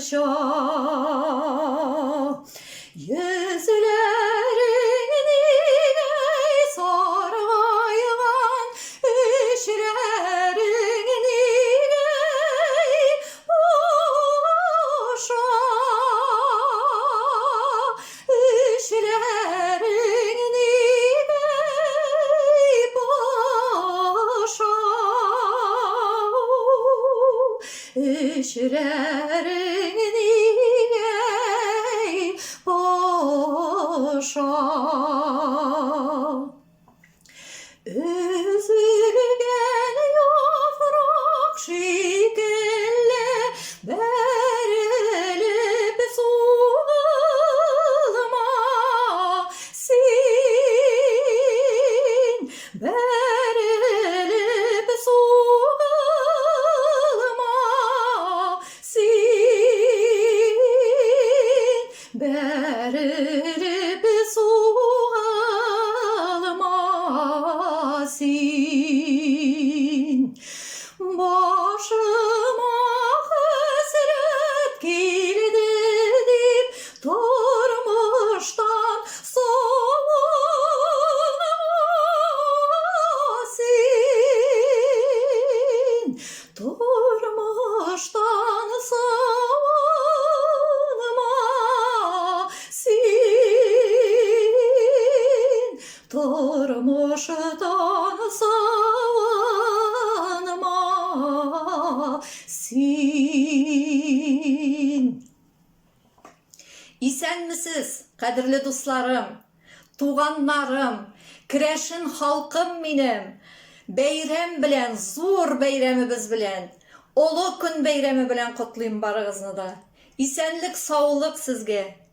başa. Yüzlerini saraygan işlerini boşa, işlerini boşa, işlerini boşa. Üzülgen yaprak şekilli berilip sulmasin, berilip sulmasin, berilip sulmasin. Başıma hasret geldi deyip durmuştan soğumasin, durmuştan soğumasin, durmuştan soğumasin. İsen misiniz, kadirli dostlarım, tuğanlarım, kireşin halkım benim? Beyrem bilen, zor beyremimiz bilen, ulu gün beyremi bilen kutlayayım barığızını da. İsenlik, sağlık sizge.